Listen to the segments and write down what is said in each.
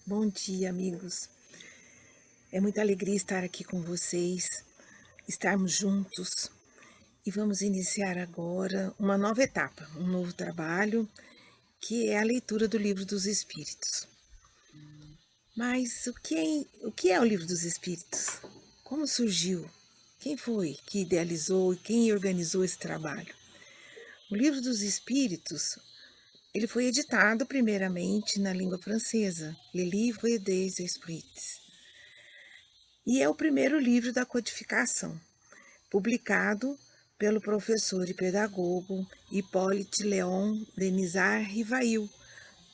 Bom dia, amigos. É muita alegria estar aqui com vocês, estarmos juntos e vamos iniciar agora uma nova etapa, um novo trabalho, que é a leitura do Livro dos Espíritos. Mas o que é o Livro dos Espíritos? Como surgiu? Quem foi que idealizou e quem organizou esse trabalho? O Livro dos Espíritos, ele foi editado primeiramente na língua francesa, Le Livre des Esprits, e é o primeiro livro da codificação, publicado pelo professor e pedagogo Hippolyte Léon Denisard Rivail,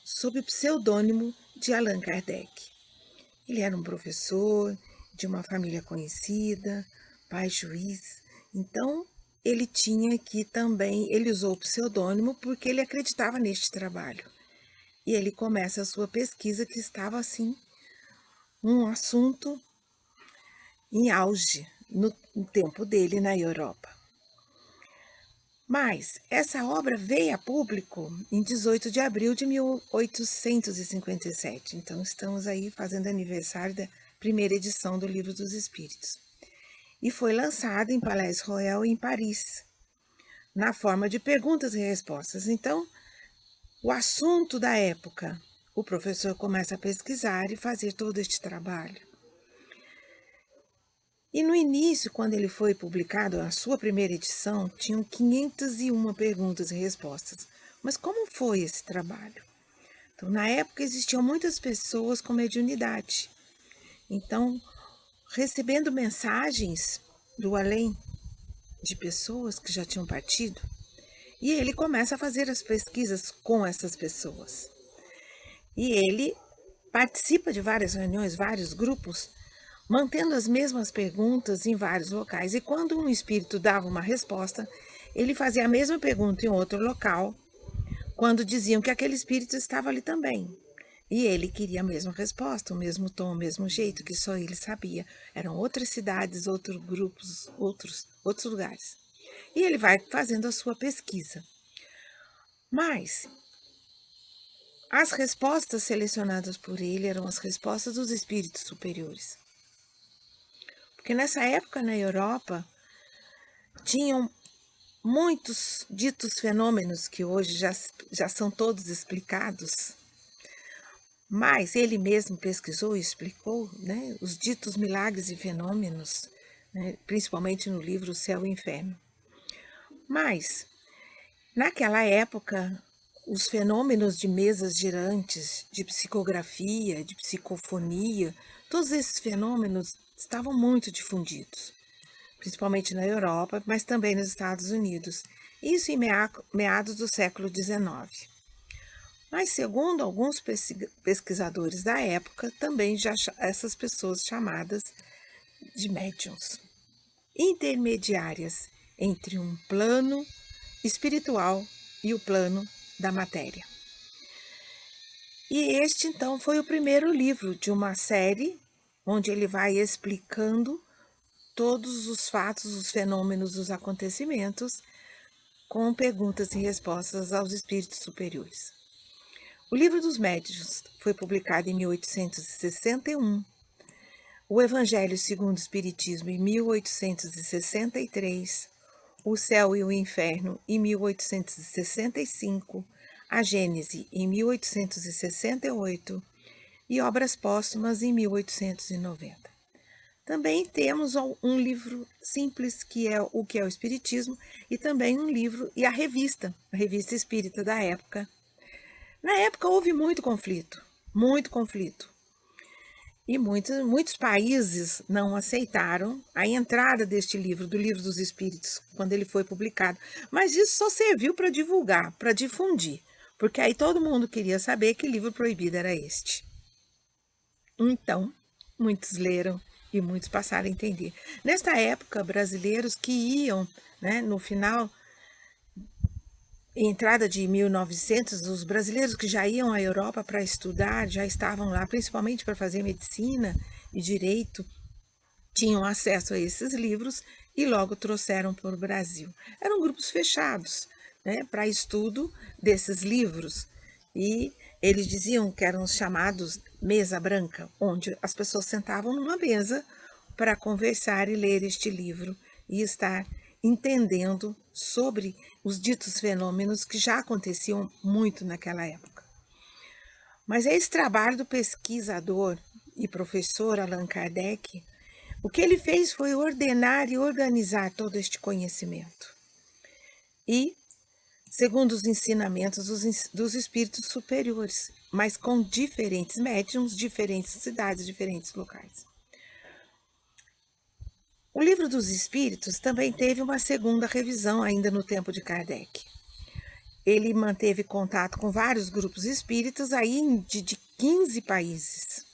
sob o pseudônimo de Allan Kardec. Ele era um professor de uma família conhecida, pai juiz, então ele usou o pseudônimo porque ele acreditava neste trabalho. E ele começa a sua pesquisa, que estava assim, um assunto em auge no tempo dele na Europa. Mas essa obra veio a público em 18 de abril de 1857. Então estamos aí fazendo aniversário da primeira edição do Livro dos Espíritos. E foi lançado em Palais Royal em Paris, na forma de perguntas e respostas. Então, o assunto da época, o professor começa a pesquisar e fazer todo este trabalho. E no início, quando ele foi publicado, a sua primeira edição, tinham 501 perguntas e respostas. Mas como foi esse trabalho? Então, na época, existiam muitas pessoas com mediunidade. Então, recebendo mensagens do além de pessoas que já tinham partido, e ele começa a fazer as pesquisas com essas pessoas. E ele participa de várias reuniões, vários grupos, mantendo as mesmas perguntas em vários locais. E quando um espírito dava uma resposta, ele fazia a mesma pergunta em outro local, quando diziam que aquele espírito estava ali também. E ele queria a mesma resposta, o mesmo tom, o mesmo jeito, que só ele sabia. Eram outras cidades, outros grupos, outros lugares. E ele vai fazendo a sua pesquisa. Mas as respostas selecionadas por ele eram as respostas dos espíritos superiores. Porque nessa época, na Europa, tinham muitos ditos fenômenos que hoje já são todos explicados, mas ele mesmo pesquisou e explicou, né, os ditos milagres e fenômenos, né, principalmente no livro O Céu e o Inferno. Mas, naquela época, os fenômenos de mesas girantes, de psicografia, de psicofonia, todos esses fenômenos estavam muito difundidos, principalmente na Europa, mas também nos Estados Unidos, isso em meados do século XIX. Mas, segundo alguns pesquisadores da época, também já essas pessoas chamadas de médiuns, intermediárias entre um plano espiritual e o plano da matéria. E este, então, foi o primeiro livro de uma série onde ele vai explicando todos os fatos, os fenômenos, os acontecimentos, com perguntas e respostas aos espíritos superiores. O Livro dos Médiuns foi publicado em 1861, o Evangelho segundo o Espiritismo em 1863, o Céu e o Inferno em 1865, a Gênese em 1868 e Obras Póstumas em 1890. Também temos um livro simples, que é o que é o Espiritismo, e também um livro e a Revista Espírita da época. Na época houve muito conflito. E muitos países não aceitaram a entrada deste livro, do Livro dos Espíritos, quando ele foi publicado. Mas isso só serviu para divulgar, para difundir, porque aí todo mundo queria saber que livro proibido era este. Então, muitos leram e muitos passaram a entender. Nesta época, brasileiros que iam, né, no final, entrada de 1900, os brasileiros que já iam à Europa para estudar, já estavam lá principalmente para fazer medicina e direito, tinham acesso a esses livros e logo trouxeram para o Brasil. Eram grupos fechados, né, para estudo desses livros, e eles diziam que eram os chamados mesa branca, onde as pessoas sentavam numa mesa para conversar e ler este livro e estar entendendo sobre os ditos fenômenos que já aconteciam muito naquela época. Mas esse trabalho do pesquisador e professor Allan Kardec, o que ele fez foi ordenar e organizar todo este conhecimento. E, segundo os ensinamentos dos espíritos superiores, mas com diferentes médiuns, diferentes cidades, diferentes locais. O Livro dos Espíritos também teve uma segunda revisão ainda no tempo de Kardec. Ele manteve contato com vários grupos espíritas aí de 15 países.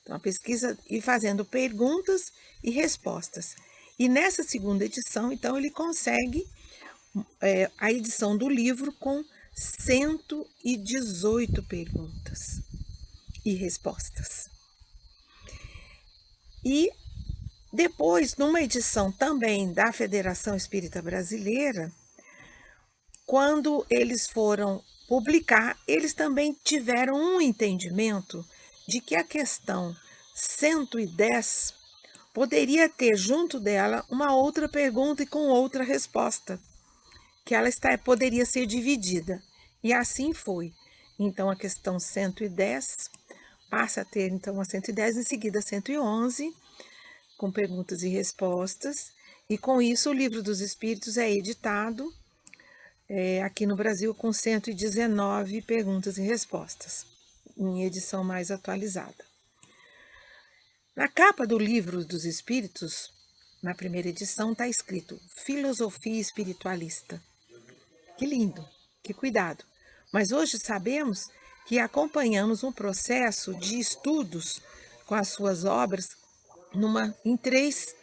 Então, a pesquisa e fazendo perguntas e respostas. E nessa segunda edição, então, ele consegue a edição do livro com 118 perguntas e respostas. E depois, numa edição também da Federação Espírita Brasileira, quando eles foram publicar, eles também tiveram um entendimento de que a questão 110 poderia ter junto dela uma outra pergunta e com outra resposta, que ela poderia ser dividida. E assim foi. Então, a questão 110 passa a ter, então, a 110, em seguida a 111, com perguntas e respostas. E com isso, o Livro dos Espíritos é editado aqui no Brasil com 119 perguntas e respostas, em edição mais atualizada. Na capa do Livro dos Espíritos, na primeira edição, está escrito Filosofia Espiritualista. Que lindo, que cuidado. Mas hoje sabemos que acompanhamos um processo de estudos com as suas obras em três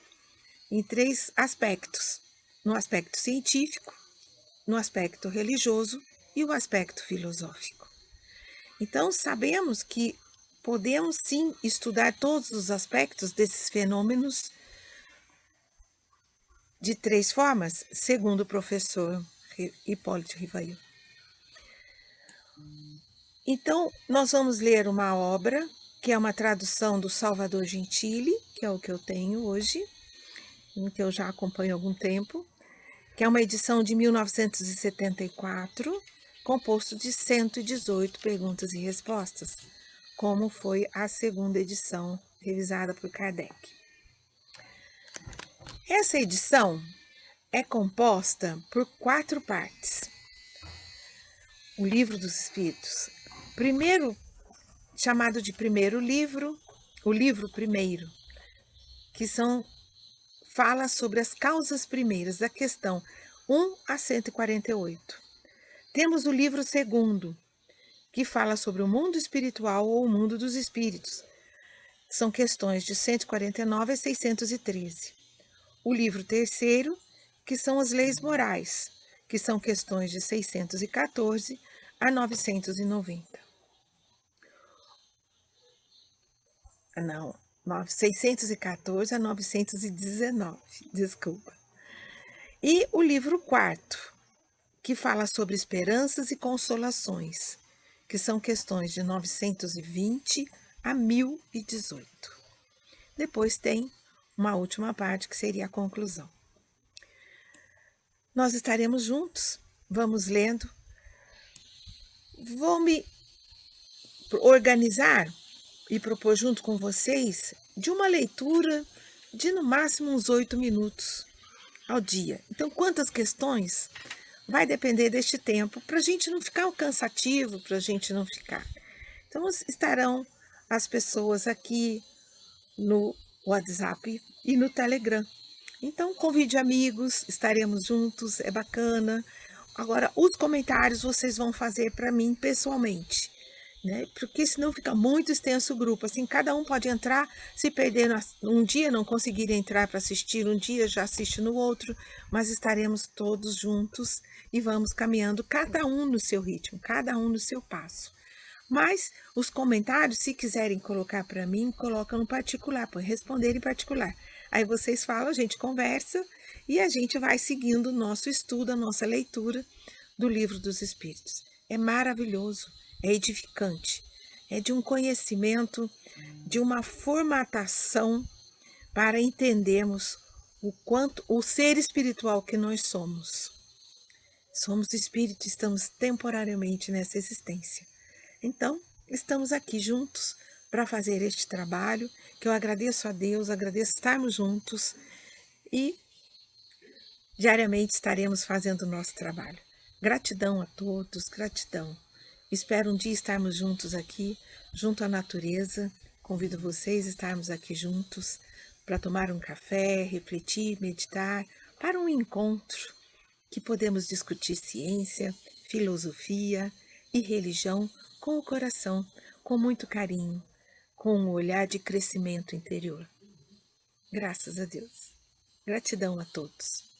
aspectos. No aspecto científico, no aspecto religioso e o aspecto filosófico. Então, sabemos que podemos sim estudar todos os aspectos desses fenômenos de três formas, segundo o professor Hipólito Rivail. Então, nós vamos ler uma obra, que é uma tradução do Salvador Gentili, que é o que eu tenho hoje, que eu já acompanho há algum tempo, que é uma edição de 1974, composto de 118 perguntas e respostas, como foi a segunda edição revisada por Kardec. Essa edição é composta por 4 partes. O Livro dos Espíritos, primeiro, chamado de primeiro livro, o livro primeiro, que fala sobre as causas primeiras, da questão 1 a 148. Temos o livro segundo, que fala sobre o mundo espiritual ou o mundo dos espíritos. São questões de 149 a 613. O livro terceiro, que são as leis morais, que são questões de 614 a 990. 614 a 919, desculpa. E o livro quarto, que fala sobre esperanças e consolações, que são questões de 920 a 1018. Depois tem uma última parte, que seria a conclusão. Nós estaremos juntos, vamos lendo. Vou me organizar e propor junto com vocês de uma leitura de no máximo uns 8 minutos ao dia. Então, quantas questões? Vai depender deste tempo, para a gente não ficar cansativo, para a gente não ficar. Então, estarão as pessoas aqui no WhatsApp e no Telegram. Então, convide amigos, estaremos juntos, é bacana. Agora, os comentários vocês vão fazer para mim pessoalmente, né? Porque senão fica muito extenso o grupo. Assim, cada um pode entrar, se perder um dia, não conseguir entrar para assistir, um dia já assiste no outro, mas estaremos todos juntos e vamos caminhando, cada um no seu ritmo, cada um no seu passo. Mas os comentários, se quiserem colocar para mim, colocam no particular, põe responder em particular. Aí vocês falam, a gente conversa e a gente vai seguindo o nosso estudo, a nossa leitura do Livro dos Espíritos. É maravilhoso, é edificante, é de um conhecimento, de uma formatação para entendermos o quanto o ser espiritual que nós somos. Somos espíritos, estamos temporariamente nessa existência. Então, estamos aqui juntos para fazer este trabalho, que eu agradeço a Deus, agradeço estarmos juntos e diariamente estaremos fazendo o nosso trabalho. Gratidão a todos, gratidão. Espero um dia estarmos juntos aqui, junto à natureza. Convido vocês a estarmos aqui juntos para tomar um café, refletir, meditar, para um encontro que podemos discutir ciência, filosofia e religião com o coração, com muito carinho, com um olhar de crescimento interior. Graças a Deus. Gratidão a todos.